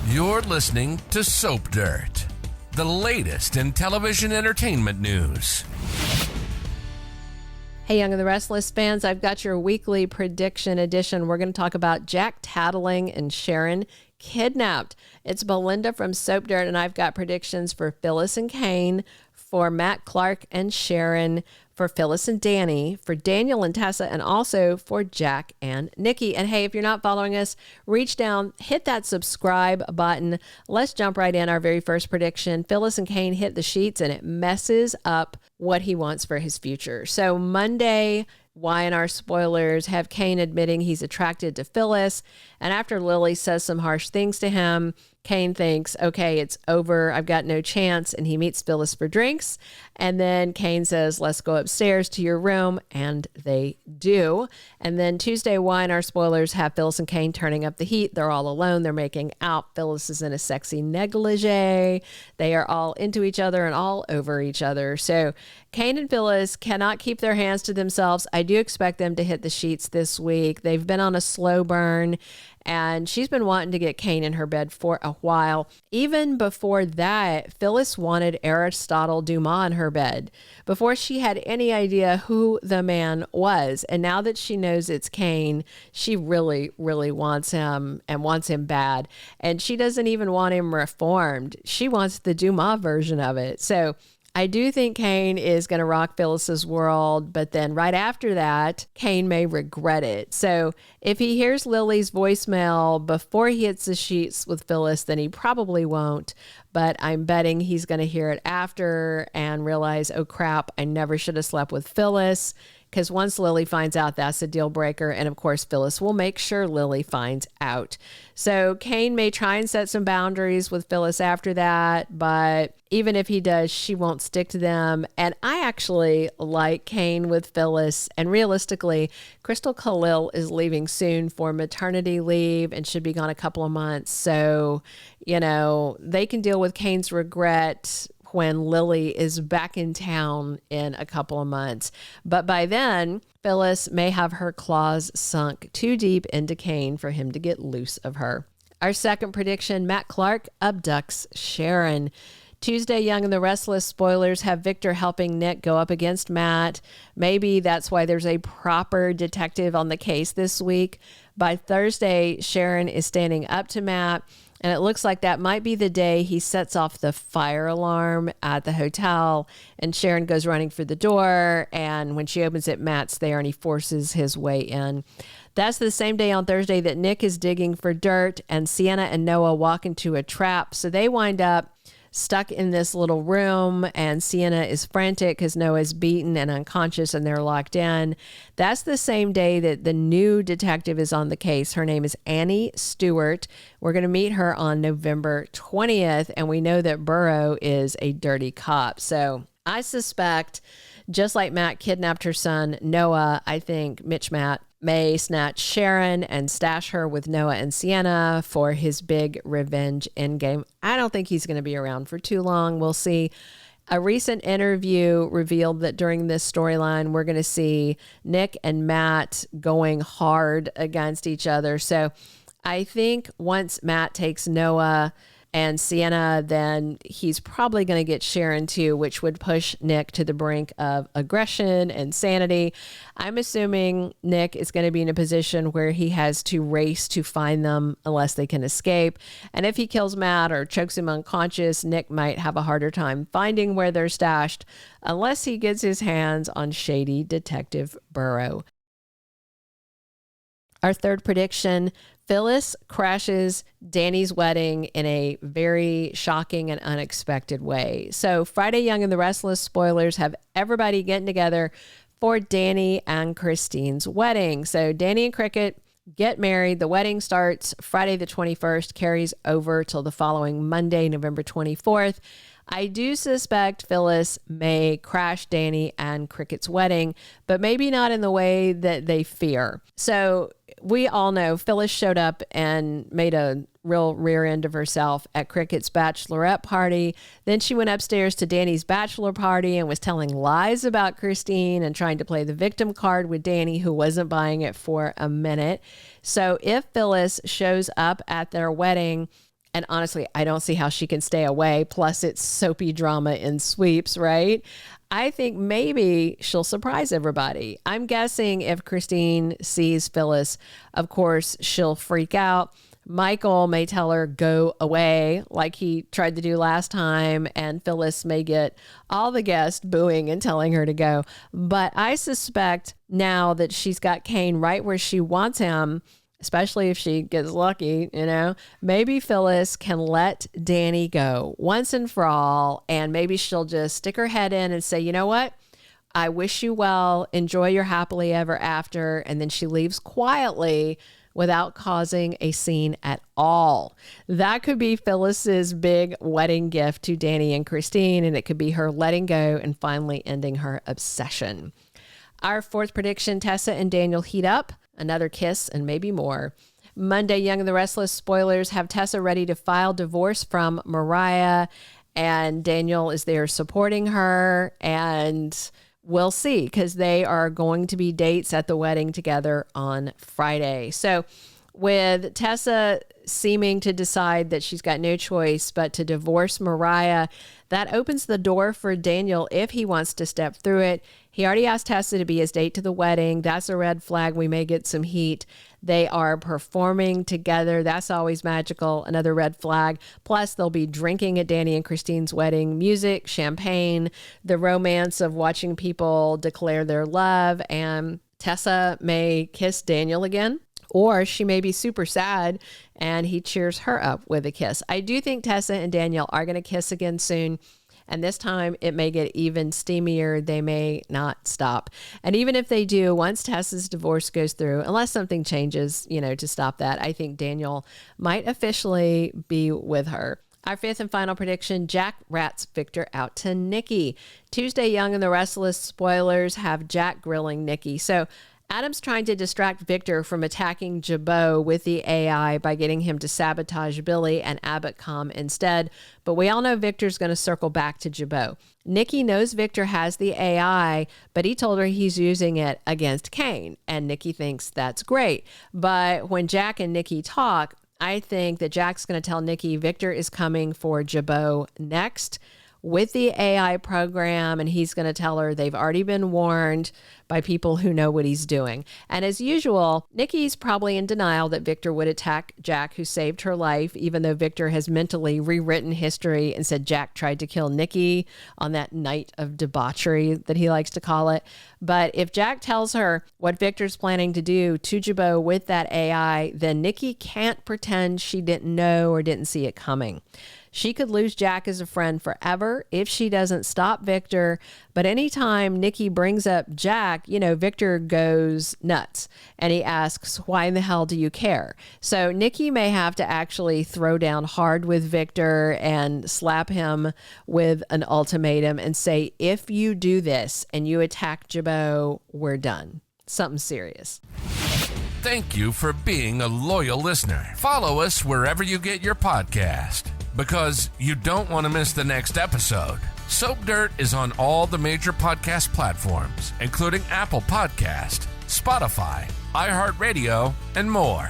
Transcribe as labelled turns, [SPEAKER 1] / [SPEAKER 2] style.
[SPEAKER 1] You're listening to Soap Dirt, the latest in television entertainment news.
[SPEAKER 2] Hey, Young and the Restless fans, I've got your weekly prediction edition. We're going to talk about Jack tattling and Sharon kidnapped. It's Belinda from Soap Dirt, and I've got predictions for Phyllis and Cane, for Matt, Clark, and Sharon, for Phyllis and Danny, for Daniel and Tessa, and also for Jack and Nikki. And hey, if you're not following us, reach down, hit that subscribe button. Let's jump right in. Our very first prediction: Phyllis and Cane hit the sheets, and it messes up what he wants for his future. So Monday, Y&R spoilers have Cane admitting he's attracted to Phyllis. And after Lily says some harsh things to him, Cane thinks, okay, it's over. I've got no chance. And he meets Phyllis for drinks. And then Cane says, let's go upstairs to your room. And they do. And then Tuesday, Y&R spoilers have Phyllis and Cane turning up the heat. They're all alone. They're making out. Phyllis is in a sexy negligee. They are all into each other and all over each other. So Cane and Phyllis cannot keep their hands to themselves. I do expect them to hit the sheets this week. They've been on a slow burn, and she's been wanting to get Cane in her bed for a while. Even before that, Phyllis wanted Aristotle Dumas in her bed before she had any idea who the man was. And now that she knows it's Cane, she really, really wants him and wants him bad. And she doesn't even want him reformed. She wants the Dumas version of it. So I do think Cane is going to rock Phyllis's world, but then right after that, Cane may regret it. So if he hears Lily's voicemail before he hits the sheets with Phyllis, then he probably won't. But I'm betting he's going to hear it after and realize, oh crap, I never should have slept with Phyllis. Because once Lily finds out, that's a deal breaker. And of course, Phyllis will make sure Lily finds out. So Cane may try and set some boundaries with Phyllis after that. But even if he does, she won't stick to them. And I actually like Cane with Phyllis. And realistically, Christel Khalil is leaving soon for maternity leave and should be gone a couple of months. So, you know, they can deal with Cane's regret when Lily is back in town in a couple of months. But by then, Phyllis may have her claws sunk too deep into Cane for him to get loose of her. Our second prediction: Matt Clark abducts Sharon. Tuesday, Young and the Restless spoilers have Victor helping Nick go up against Matt. Maybe that's why there's a proper detective on the case this week. By Thursday, Sharon is standing up to Matt. And it looks like that might be the day he sets off the fire alarm at the hotel, and Sharon goes running for the door. And when she opens it, Matt's there and he forces his way in. That's the same day on Thursday that Nick is digging for dirt and Sienna and Noah walk into a trap. So they wind up stuck in this little room, and Sienna is frantic because Noah's beaten and unconscious and they're locked in. That's the same day that the new detective is on the case. Her name is Annie Stewart. We're going to meet her on November 20th, and we know that Morrow is a dirty cop. So I suspect, just like Matt kidnapped her son, Noah, I think Matt may snatch Sharon and stash her with Noah and Sienna for his big revenge endgame. I don't think he's going to be around for too long. We'll see. A recent interview revealed that during this storyline, we're going to see Nick and Matt going hard against each other. So I think once Matt takes Noah and Sienna, then he's probably going to get Sharon too, which would push Nick to the brink of aggression and sanity. I'm assuming Nick is going to be in a position where he has to race to find them unless they can escape. And if he kills Matt or chokes him unconscious, Nick might have a harder time finding where they're stashed unless he gets his hands on shady Detective Morrow. Our third prediction: Phyllis crashes Danny's wedding in a very shocking and unexpected way. So Friday, Young and the Restless spoilers have everybody getting together for Danny and Christine's wedding. So Danny and Cricket get married. The wedding starts Friday the 21st, carries over till the following Monday, November 24th. I do suspect Phyllis may crash Danny and Cricket's wedding, but maybe not in the way that they fear. So we all know Phyllis showed up and made a real rear end of herself at Cricket's bachelorette party. Then she went upstairs to Danny's bachelor party and was telling lies about Christine and trying to play the victim card with Danny, who wasn't buying it for a minute. So if Phyllis shows up at their wedding And honestly, I don't see how she can stay away. Plus, it's soapy drama in sweeps, right? I think maybe she'll surprise everybody. I'm guessing if Christine sees Phyllis, of course, she'll freak out. Michael may tell her, go away, like he tried to do last time, and Phyllis may get all the guests booing and telling her to go. But I suspect now that she's got Cane right where she wants him, especially if she gets lucky, maybe Phyllis can let Danny go once and for all, and maybe she'll just stick her head in and say, you know what? I wish you well, enjoy your happily ever after, and then she leaves quietly without causing a scene at all. That could be Phyllis's big wedding gift to Danny and Christine, and it could be her letting go and finally ending her obsession. Our fourth prediction, Tessa and Daniel heat up, another kiss, and maybe more. Monday, Young and the Restless spoilers have Tessa ready to file divorce from Mariah, and Daniel is there supporting her, and we'll see, because they are going to be dates at the wedding together on Friday. So with Tessa seeming to decide that she's got no choice but to divorce Mariah, that opens the door for Daniel if he wants to step through it. He already asked Tessa to be his date to the wedding. That's a red flag. We may get some heat. They are performing together. That's always magical. Another red flag. Plus, they'll be drinking at Danny and Christine's wedding. Music, champagne, the romance of watching people declare their love. And Tessa may kiss Daniel again, or she may be super sad and he cheers her up with a kiss. I do think Tessa and Daniel are going to kiss again soon. And this time it may get even steamier. They may not stop. And even if they do, once Tessa's divorce goes through, unless something changes, to stop that, I think Daniel might officially be with her. Our fifth and final prediction, Jack rats Victor out to Nikki. Tuesday, Young and the Restless spoilers have Jack grilling Nikki. So Adam's trying to distract Victor from attacking Jabot with the AI by getting him to sabotage Billy and Abbott Comm instead. But we all know Victor's going to circle back to Jabot. Nikki knows Victor has the AI, but he told her he's using it against Cane. And Nikki thinks that's great. But when Jack and Nikki talk, I think that Jack's going to tell Nikki Victor is coming for Jabot next with the AI program, and he's going to tell her they've already been warned by people who know what he's doing. And as usual, Nikki's probably in denial that Victor would attack Jack, who saved her life, even though Victor has mentally rewritten history and said Jack tried to kill Nikki on that night of debauchery that he likes to call it. But if Jack tells her what Victor's planning to do to Jabot with that AI, then Nikki can't pretend she didn't know or didn't see it coming. She could lose Jack as a friend forever if she doesn't stop Victor. But anytime Nikki brings up Jack, Victor goes nuts and he asks, why in the hell do you care? So Nikki may have to actually throw down hard with Victor and slap him with an ultimatum and say, if you do this and you attack Jabot, we're done. Something serious.
[SPEAKER 1] Thank you for being a loyal listener. Follow us wherever you get your podcast, because you don't want to miss the next episode. Soap Dirt is on all the major podcast platforms, including Apple Podcast, Spotify, iHeartRadio, and more.